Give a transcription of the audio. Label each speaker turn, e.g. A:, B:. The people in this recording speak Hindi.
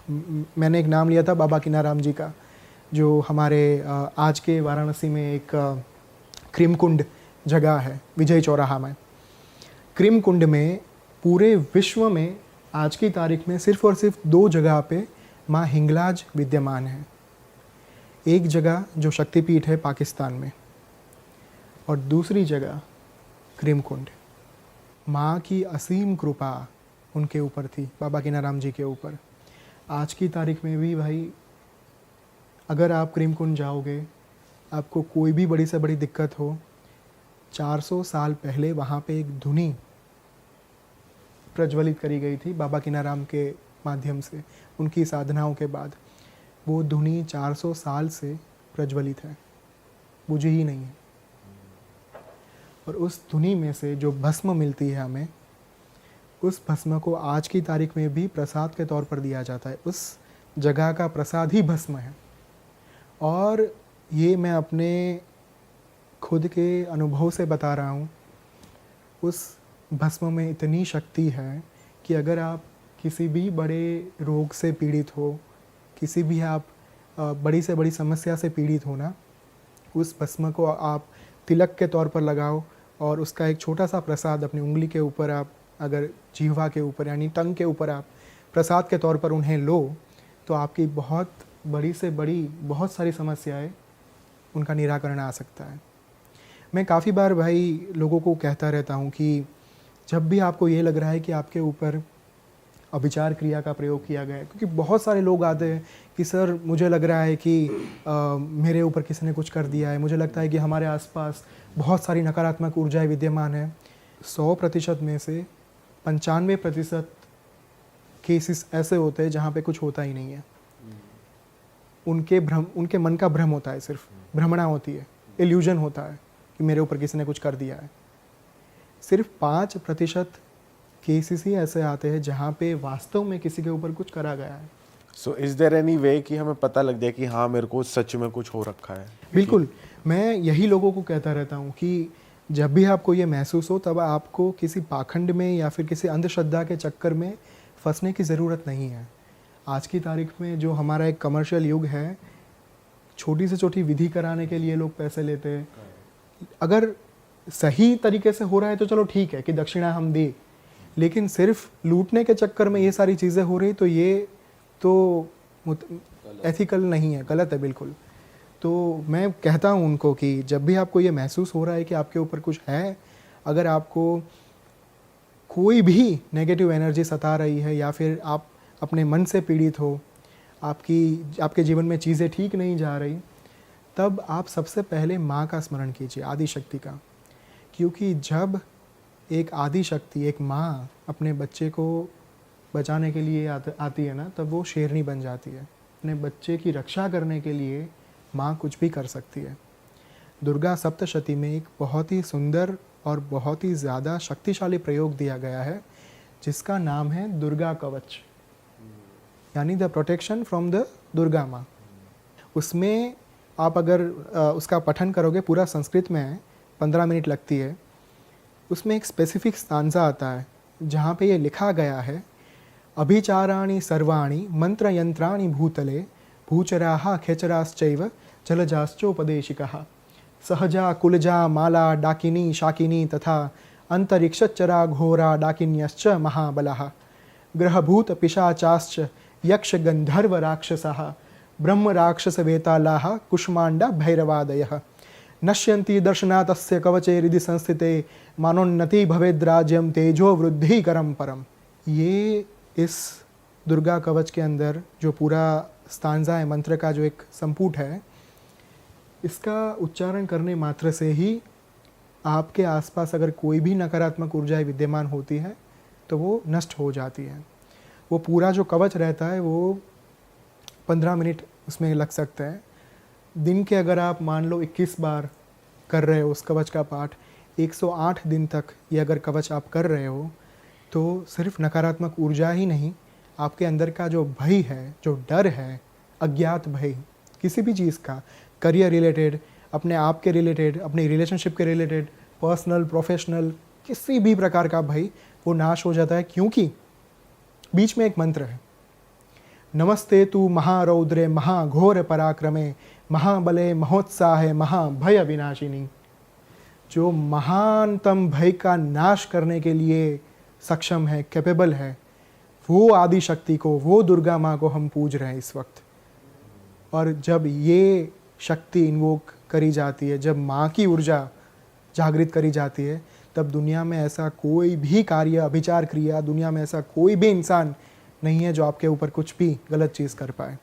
A: मैंने एक नाम लिया था बाबा किनाराम जी का, जो हमारे आज के वाराणसी में एक क्रीमकुंड जगह है विजय चौराहा में। क्रीमकुंड में पूरे विश्व में आज की तारीख में सिर्फ और सिर्फ 2 जगह पे माँ हिंगलाज विद्यमान है। एक जगह जो शक्तिपीठ है पाकिस्तान में, और दूसरी जगह क्रीमकुंड। माँ की असीम कृपा उनके ऊपर थी, बाबा किनाराम जी के ऊपर। आज की तारीख में भी भाई अगर आप क्रीमकुंड जाओगे, आपको कोई भी बड़ी से बड़ी दिक्कत हो, 400 साल पहले वहाँ पे एक धुनी प्रज्वलित करी गई थी बाबा किनाराम के माध्यम से, उनकी साधनाओं के बाद। वो धुनी 400 साल से प्रज्वलित है, बुझी ही नहीं है। और उस धुनी में से जो भस्म मिलती है हमें, उस भस्म को आज की तारीख में भी प्रसाद के तौर पर दिया जाता है। उस जगह का प्रसाद ही भस्म है। और ये मैं अपने खुद के अनुभव से बता रहा हूँ। उस भस्म में इतनी शक्ति है कि अगर आप किसी भी बड़े रोग से पीड़ित हो, किसी भी आप बड़ी से बड़ी समस्या से पीड़ित हो ना, उस भस्म को आप तिलक के तौर पर लगाओ और उसका एक छोटा सा प्रसाद अपनी उंगली के ऊपर आप, अगर जीवा के ऊपर यानी टंग के ऊपर आप प्रसाद के तौर पर उन्हें लो, तो आपकी बहुत बड़ी से बड़ी बहुत सारी समस्याएं उनका निराकरण आ सकता है। मैं काफ़ी बार भाई लोगों को कहता रहता हूँ कि जब भी आपको ये लग रहा है कि आपके ऊपर अभिचार क्रिया का प्रयोग किया गया है, क्योंकि बहुत सारे लोग आते हैं कि सर मुझे लग रहा है कि मेरे ऊपर किसी ने कुछ कर दिया है, मुझे लगता है कि हमारे आसपास बहुत सारी नकारात्मक ऊर्जाएं विद्यमान है। 100% में से 95% केसेस ऐसे होते हैं जहाँ पे कुछ होता ही नहीं है। उनके मन का भ्रम होता है, सिर्फ भ्रमणा होती है, इल्यूजन होता है कि मेरे ऊपर किसी ने कुछ कर दिया है। सिर्फ 5% केसेस ही ऐसे आते हैं जहाँ पे वास्तव में किसी के ऊपर कुछ करा गया है।
B: So is there any way कि हमें पता लग जाए कि हाँ मेरे को सच में कुछ हो रखा है?
A: बिल्कुल, मैं यही लोगों को कहता रहता हूँ कि जब भी आपको ये महसूस हो, तब आपको किसी पाखंड में या फिर किसी अंधश्रद्धा के चक्कर में फंसने की ज़रूरत नहीं है। आज की तारीख में जो हमारा एक कमर्शियल युग है, छोटी से छोटी विधि कराने के लिए लोग पैसे लेते हैं। अगर सही तरीके से हो रहा है तो चलो ठीक है कि दक्षिणा हम दे, लेकिन सिर्फ लूटने के चक्कर में ये सारी चीज़ें हो रही, तो ये तो एथिकल नहीं है, गलत है बिल्कुल। तो मैं कहता हूँ उनको कि जब भी आपको ये महसूस हो रहा है कि आपके ऊपर कुछ है, अगर आपको कोई भी नेगेटिव एनर्जी सता रही है या फिर आप अपने मन से पीड़ित हो, आपके जीवन में चीज़ें ठीक नहीं जा रही, तब आप सबसे पहले माँ का स्मरण कीजिए, आदि शक्ति का। क्योंकि जब एक आदि शक्ति, एक माँ अपने बच्चे को बचाने के लिए आती है ना, तब वो शेरनी बन जाती है। अपने बच्चे की रक्षा करने के लिए माँ कुछ भी कर सकती है। दुर्गा सप्तशती में एक बहुत ही सुंदर और बहुत ही ज़्यादा शक्तिशाली प्रयोग दिया गया है, जिसका नाम है दुर्गा कवच, यानी the protection from the Durga माँ। उसमें आप अगर उसका पठन करोगे, पूरा संस्कृत में है, 15 मिनट लगती है। उसमें एक स्पेसिफिक स्टांजा आता है जहाँ पे ये लिखा गया है, अभिचाराणि सर्वाणि मंत्र यंत्राणि भूतले भूचराः खेचराश्चैव जलजाश्चोपदेशिकः सहजा कुलजा माला डाकिनी शाकिनी तथा अंतरिक्षचरा घोरा डाकिन्यश्च महाबलः ग्रहभूत पिशाचाश्च यक्ष गंधर्व राक्षसः ब्रह्म राक्षस वेतालाः कुष्मांडा भैरवादयः नश्यन्ति दर्शनातस्य कवचे हृदि संस्थिते मानोन्नति भवेद्राज्यम तेजो वृद्धिकरम परम। ये इस दुर्गा कवच के अंदर जो पूरा स्तांजा है, मंत्र का जो एक संपुट है, इसका उच्चारण करने मात्र से ही आपके आसपास अगर कोई भी नकारात्मक ऊर्जाएं विद्यमान होती है तो वो नष्ट हो जाती है। वो पूरा जो कवच रहता है वो 15 मिनट उसमें लग सकता है। दिन के अगर आप मान लो 21 बार कर रहे हो उस कवच का पाठ, 108 दिन तक ये अगर कवच आप कर रहे हो, तो सिर्फ नकारात्मक ऊर्जा ही नहीं, आपके अंदर का जो भय है, जो डर है, अज्ञात भय किसी भी चीज़ का, करियर रिलेटेड, अपने आप के रिलेटेड, अपनी रिलेशनशिप के रिलेटेड, पर्सनल प्रोफेशनल, किसी भी प्रकार का भय, वो नाश हो जाता है। क्योंकि बीच में एक मंत्र है। नमस्ते तु महारौद्रे महाघोर पराक्रमे महाबले महोत्साहे महाभय विनाशिनी। जो महानतम भय का नाश करने के लिए सक्षम है, कैपेबल है, वो आदि शक्ति को, वो दुर्गा माँ को हम पूज रहे हैं इस वक्त। और जब ये शक्ति इन्वोक करी जाती है, जब माँ की ऊर्जा जागृत करी जाती है, तब दुनिया में ऐसा कोई भी कार्य, अभिचार क्रिया, दुनिया में ऐसा कोई भी इंसान नहीं है जो आपके ऊपर कुछ भी गलत चीज़ कर पाए।